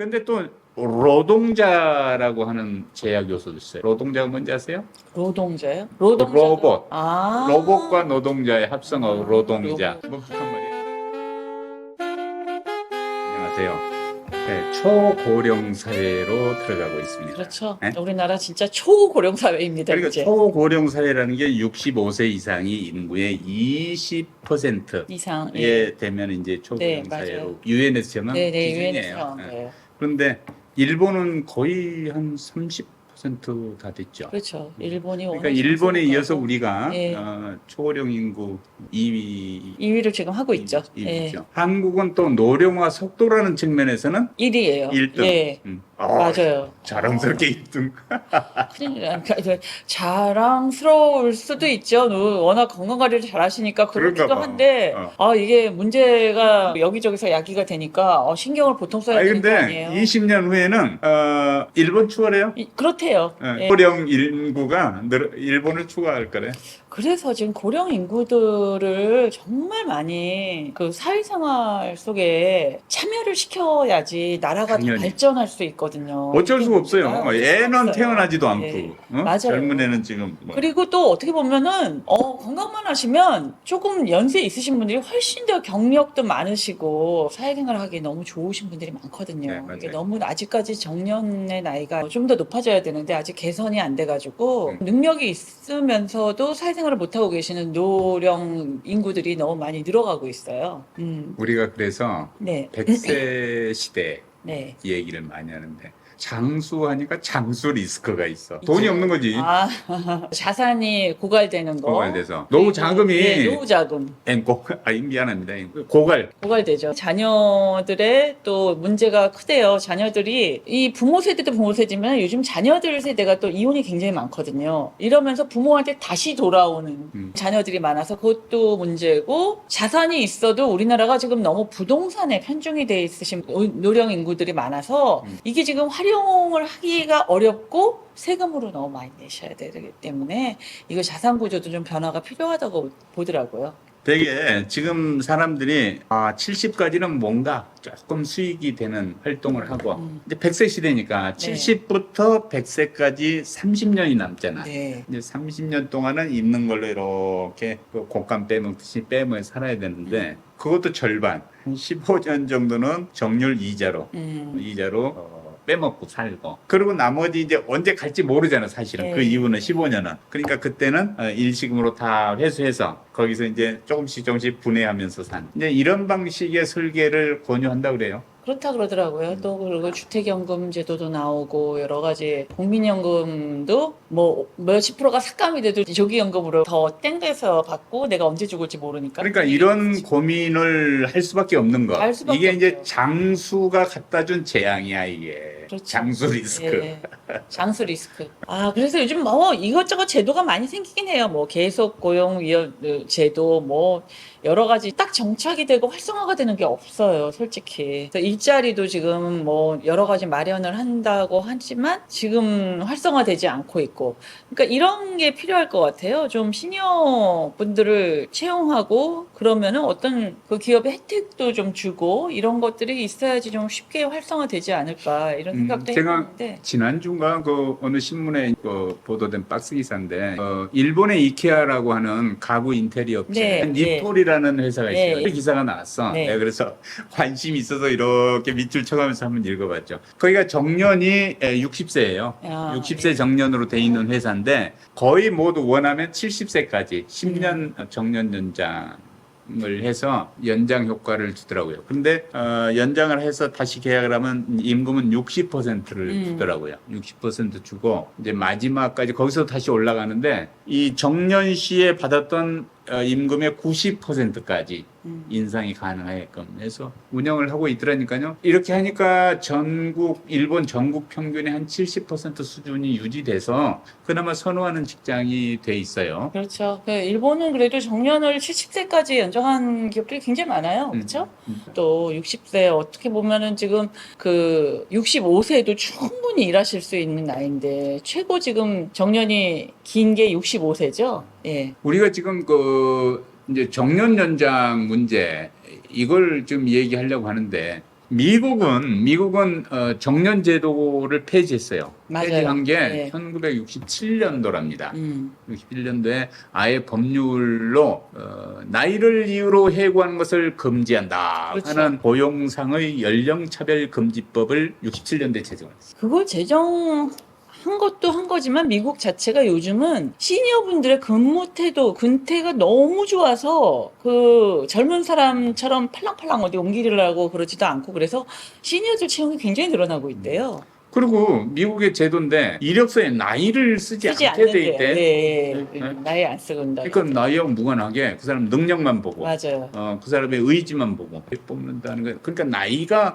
근데 또 노동자라고 하는 제약 요소도 있어요. 노동자가 뭔지 아세요? 노동자요? 로봇. 아. 로봇과 노동자의 합성어 노동자. 로봇. 뭐 북한 말이에요. 안녕하세요. 네, 초고령 사회로 들어가고 있습니다. 그렇죠. 네? 우리나라 진짜 초고령 사회입니다. 그러니까 이제. 초고령 사회라는 게 65세 이상이 인구의 20%에 이상. 예. 되면 이제 네, 초고령 맞아요. 사회로 유엔에서 정한 네네, 기준이에요. 유엔에서 네. 거예요. 그런데 일본은 거의 한 30%다 됐죠. 그렇죠. 일본이 그러니까 워낙 일본에 장수국가고 이어서 우리가 예. 초고령 인구 2위 2위를 지금 하고 있죠. 예. 죠 한국은 또 노령화 속도라는 측면에서는 1위예요. 1등. 예. 맞아요. 자랑스럽게 1등. 큰일 나. 자랑스러울 수도 있죠. 워낙 건강관리를 잘 하시니까 그렇기도 그런가 봐. 한데, 이게 문제가 여기저기서 야기가 되니까, 신경을 보통 써야 아니 되는 거 근데 아니에요? 20년 후에는 일본 추월해요. 그렇대요. 예. 고령 인구가 일본을 추가할 거래. 그래서 지금 고령 인구들을 정말 많이 그 사회생활 속에 참여를 시켜야지 나라가 더 당연히. 발전할 수 있거든요. 어쩔 이게 수가 없어요. 문제가 애는 없어요. 태어나지도 않고 예. 어? 맞아요. 젊은 애는 지금 뭐. 그리고 또 어떻게 보면은 건강만 하시면 조금 연세 있으신 분들이 훨씬 더 경력도 많으시고 사회생활 하기 너무 좋으신 분들이 많거든요. 네, 맞아요. 이게 너무 아직까지 정년의 나이가 좀 더 높아져야 되는데 아직 개선이 안 돼가지고 능력이 있으면서도 사회생활을 못 하고 계시는 노령 인구들이 너무 많이 늘어가고 있어요. 우리가 그래서 네. 100세 시대 네. 얘기를 많이 하는데 장수하니까 장수 리스크가 있어. 돈이 없는 거지. 자산이 고갈되는 거. 고갈돼서 노후 자금이 네, 노후 자금. 미안합니다. 고갈. 고갈되죠. 자녀들의 또 문제가 크대요. 자녀들이 이 부모 세대도 부모 세대지만 요즘 자녀들 세대가 또 이혼이 굉장히 많거든요. 이러면서 부모한테 다시 돌아오는 자녀들이 많아서 그것도 문제고 자산이 있어도 우리나라가 지금 너무 부동산에 편중이 돼 있으신 노령 인구들이 많아서 이게 지금 활용을 하기가 어렵고 세금으로 너무 많이 내셔야 되기 때문에 이거 자산 구조도 좀 변화가 필요하다고 보더라고요. 되게 지금 사람들이 70까지는 뭔가 조금 수익이 되는 활동을 하고 이제 100세 시대니까 네. 70부터 100세까지 30년이 남잖아. 네. 이제 30년 동안은 있는 걸로 이렇게 그 곶감 빼먹듯이 빼먹어 살아야 되는데 그것도 절반 한 15년 정도는 정률 이자로 빼먹고 살고 그리고 나머지 이제 언제 갈지 모르잖아 사실은. 네. 그 이후는 15년은 그러니까 그때는 일시금으로 다 회수해서 거기서 이제 조금씩 분해하면서 산 이제 이런 방식의 설계를 권유한다 그래요. 그렇다 그러더라고요. 또 그리고 주택연금 제도도 나오고 여러 가지 국민연금도 뭐 몇십 프로가 삭감이 돼도 조기연금으로 더 땡겨서 받고 내가 언제 죽을지 모르니까. 그러니까 이런 고민을 할 수밖에 없는 거. 할 수밖에 이게 이제 없죠. 장수가 갖다 준 재앙이야 이게. 그렇죠. 장수 리스크. 예, 장수 리스크. 그래서 요즘 뭐 이것저것 제도가 많이 생기긴 해요. 뭐 계속 고용 위험 제도 뭐 여러 가지 딱 정착이 되고 활성화가 되는 게 없어요, 솔직히. 그래서 일자리도 지금 뭐 여러 가지 마련을 한다고 하지만 지금 활성화되지 않고 있고. 그러니까 이런 게 필요할 것 같아요. 좀 시니어 분들을 채용하고 그러면은 어떤 그 기업의 혜택도 좀 주고 이런 것들이 있어야지 좀 쉽게 활성화되지 않을까 이런 생각도 제가 했는데. 지난주인가 그 어느 신문에 보도된 박스 기사인데 일본의 이케아라고 하는 가구 인테리어 업체 네, 니토리라는 회사가 있어요. 네. 그 기사가 나왔어. 네. 네, 그래서 관심 있어서 이렇게 밑줄 쳐가면서 한번 읽어봤죠. 거기가 정년이 60세예요. 60세 정년으로 돼 있는 회사인데 거의 모두 원하면 70세까지 10년 정년 연장 을 해서 연장 효과를 주더라고요. 근데 연장을 해서 다시 계약을 하면 임금은 60%를 주더라고요. 60% 주고 이제 마지막까지 거기서 다시 올라가는데 이 정년 시에 받았던 임금의 90%까지 인상이 가능하게끔 해서 운영을 하고 있더라니까요. 이렇게 하니까 일본 전국 평균의 한 70% 수준이 유지돼서 그나마 선호하는 직장이 돼 있어요. 그렇죠. 일본은 그래도 정년을 70세까지 연장한 기업들이 굉장히 많아요. 그렇죠? 또 60세 어떻게 보면은 지금 그 65세도 충분히 일하실 수 있는 나이인데 최고 지금 정년이 긴 게 65세죠. 예. 우리가 지금 이제 정년 연장 문제 이걸 좀 얘기하려고 하는데 미국은 정년 제도를 폐지했어요. 맞아요. 폐지한 게 네. 1967년도랍니다. 61년도에 아예 법률로 나이를 이유로 해고하는 것을 금지한다 그렇죠. 하는 고용상의 연령차별금지법을 67년도에 제정했어요. 그걸 제정한 것도 한 거지만 미국 자체가 요즘은 시니어분들의 근무 태도, 근태가 너무 좋아서 그 젊은 사람처럼 팔랑팔랑 어디 옮기려고 그러지도 않고 그래서 시니어들 채용이 굉장히 늘어나고 있대요. 그리고 미국의 제도인데 이력서에 나이를 쓰지 쓰지 않게 돼 않는데요. 있대. 네. 네. 나이 안 쓰는다. 그러니까 나이하고 무관하게 그 사람 능력만 보고 맞아요. 그 사람의 의지만 보고 뽑는다는 거. 그러니까 나이가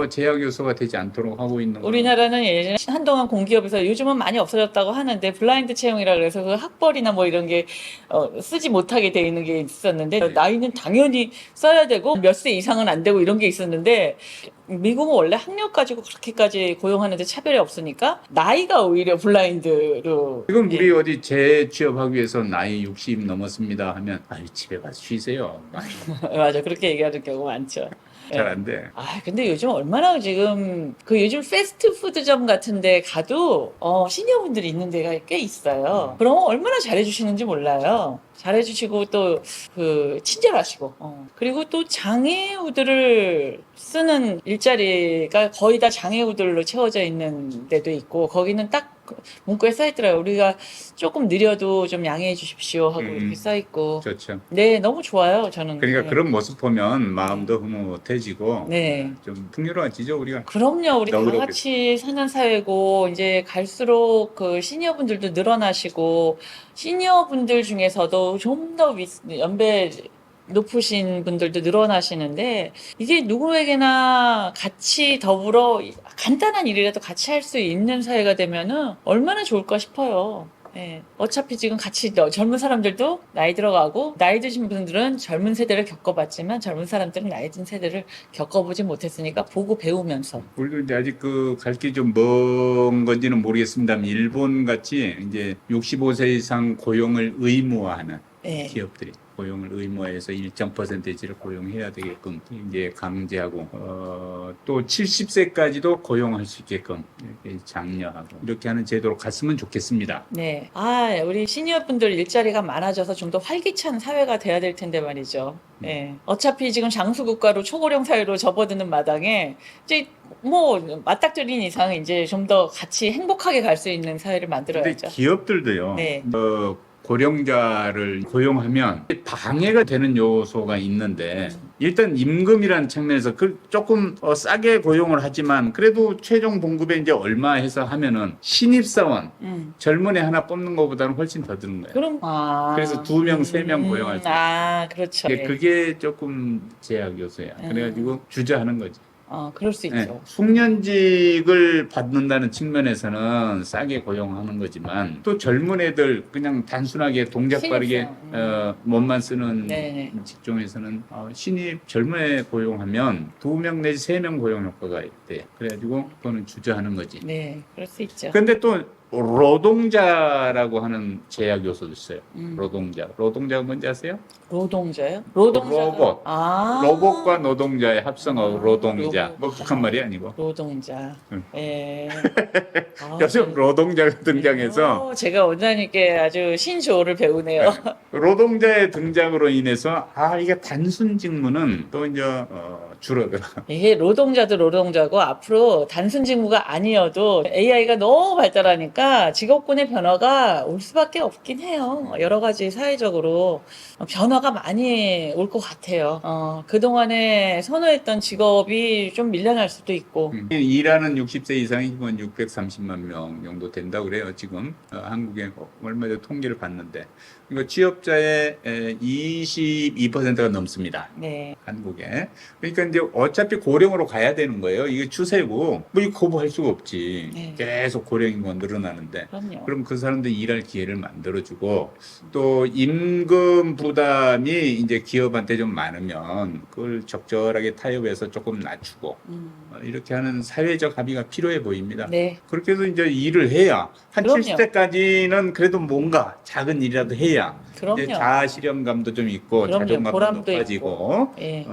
제약 요소가 되지 않도록 하고 있는 거예요. 우리나라는 예전에 한동안 공기업에서 요즘은 많이 없어졌다고 하는데 블라인드 채용이라 그래서 그 학벌이나 뭐 이런 게 쓰지 못하게 돼 있는 게 있었는데 네. 나이는 당연히 써야 되고 몇 세 이상은 안 되고 이런 게 있었는데 미국은 원래 학력 가지고 그렇게까지 고용하는데 차별이 없으니까 나이가 오히려 블라인드로 지금 우리 예. 어디 재취업하기 위해서 나이 60 넘었습니다 하면 아유 집에 가서 쉬세요. 맞아 그렇게 얘기하는 경우가 많죠. 잘 안 돼. 아, 근데 요즘 얼마나 지금 그 요즘 패스트푸드점 같은 데 가도 시니어분들이 있는 데가 꽤 있어요. 그럼 얼마나 잘해주시는지 몰라요. 잘해주시고 또 그 친절하시고 그리고 또 장애우들을 쓰는 일자리가 거의 다 장애우들로 채워져 있는 데도 있고 거기는 딱 문구에 써있더라고요. 우리가 조금 느려도 좀 양해해 주십시오 하고 이렇게 써있고 좋죠. 네 너무 좋아요 저는. 그러니까 네. 그런 모습 보면 마음도 흐뭇해지고 네. 좀 풍요로워지죠 우리가. 그럼요. 우리 다 너그럽게. 같이 사는 사회고 이제 갈수록 그 시니어분들도 늘어나시고 시니어분들 중에서도 좀 더 연배 높으신 분들도 늘어나시는데 이게 누구에게나 같이 더불어 간단한 일이라도 같이 할 수 있는 사회가 되면은 얼마나 좋을까 싶어요. 예. 어차피 지금 같이 젊은 사람들도 나이 들어가고 나이 드신 분들은 젊은 세대를 겪어봤지만 젊은 사람들은 나이 든 세대를 겪어보지 못했으니까 보고 배우면서 우리도 이제 아직 그 갈 길이 좀 먼 건지는 모르겠습니다만 일본 같이 이제 65세 이상 고용을 의무화하는 예. 기업들이 고용을 의무화해서 일정 퍼센테이지를 고용해야 되게끔 이제 강제하고 또 70세까지도 고용할 수 있게끔 이렇게 장려하고 이렇게 하는 제도로 갔으면 좋겠습니다. 네. 아, 우리 시니어분들 일자리가 많아져서 좀 더 활기찬 사회가 돼야 될 텐데 말이죠. 예. 어차피 지금 장수국가로 초고령 사회로 접어드는 마당에 이제 뭐 맞닥뜨린 이상 이제 좀 더 같이 행복하게 갈 수 있는 사회를 근데 만들어야죠. 기업들도요. 네. 고령자를 고용하면 방해가 되는 요소가 있는데 일단 임금이라는 측면에서 조금 싸게 고용을 하지만 그래도 최종 봉급에 이제 얼마 해서 하면은 신입사원 젊은 애 하나 뽑는 것보다는 훨씬 더 드는 거예요. 그럼 그래서 2명, 3명 고용할 수 있어요. 아, 그렇죠. 예. 그게 조금 제약 요소야. 그래가지고 주저하는 거지. 그럴 수 네, 있죠. 숙련직을 받는다는 측면에서는 싸게 고용하는 거지만 또 젊은 애들 그냥 단순하게 동작 빠르게 몸만 쓰는 네. 직종에서는 신입 젊은 애 고용하면 2명 내지 3명 고용 효과가 있대. 그래가지고 그거는 주저하는 거지. 네, 그럴 수 있죠. 근데 또 노동자라고 하는 제약 요소도 있어요. 노동자가 뭔지 아세요? 노동자요? 로봇. 아. 로봇과 노동자의 합성어 노동자. 로봇. 뭐 북한 말이 아니고. 노동자. 응. 예. 요즘 노동자가 등장해서 제가 원장님께 아주 신조어를 배우네요. 노동자의 등장으로 인해서 이게 단순 직무는 또 이제 줄어들어. 이게 노동자도 노동자고 앞으로 단순 직무가 아니어도 AI가 너무 발달하니까 직업군의 변화가 올 수밖에 없긴 해요. 여러 가지 사회적으로 변화가 많이 올 것 같아요. 그동안에 선호했던 직업이 좀 밀려날 수도 있고. 일하는 60세 이상이 기본 630만 명 정도 된다고 그래요. 지금 한국에 얼마 전에 통계를 봤는데 이거 취업자의 22%가 넘습니다. 네. 한국에. 그러니까 이제 어차피 고령으로 가야 되는 거예요. 이게 추세고 뭐 이거 거부할 수가 없지. 네. 계속 고령인구가 늘어나는데. 그럼요. 그럼 그 사람들 일할 기회를 만들어주고 또 임금 부담이 이제 기업한테 좀 많으면 그걸 적절하게 타협해서 조금 낮추고 이렇게 하는 사회적 합의가 필요해 보입니다. 네. 그렇게 해서 이제 일을 해야 한 그럼요. 70대까지는 그래도 뭔가 작은 일이라도 해야 그럼요. 이제 자아 실현감도 좀 있고 그럼요. 자존감도 보람도 높아지고 예.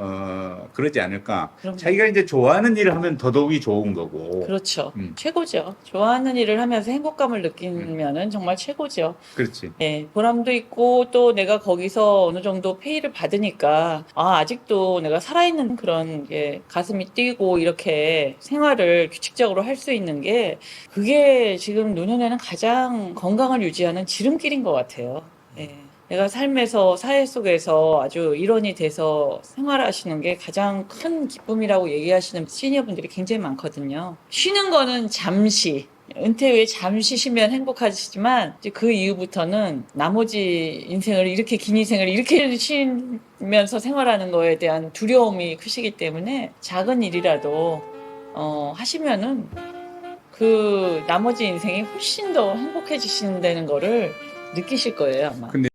그러지 않을까. 그럼요. 자기가 이제 좋아하는 일을 하면 더더욱이 좋은 거고. 그렇죠. 음. 최고죠. 좋아하는 일을 하면서 행복감을 느끼면은 정말 최고죠. 그렇지. 예, 보람도 있고 또 내가 거기서 어느 정도 페이를 받으니까 아직도 내가 살아있는 그런 게 가슴이 뛰고 이렇게 생활을 규칙적으로 할 수 있는 게 그게 지금 노년에는 가장 건강을 유지하는 지름길인 것 같아요. 예. 내가 삶에서 사회 속에서 아주 일원이 돼서 생활하시는 게 가장 큰 기쁨이라고 얘기하시는 시니어분들이 굉장히 많거든요. 쉬는 거는 잠시, 은퇴 후에 잠시 쉬면 행복하시지만 이제 그 이후부터는 나머지 인생을 이렇게 긴 인생을 이렇게 쉬면서 생활하는 거에 대한 두려움이 크시기 때문에 작은 일이라도 하시면은 그 나머지 인생이 훨씬 더 행복해지신다는 거를 느끼실 거예요, 아마. 근데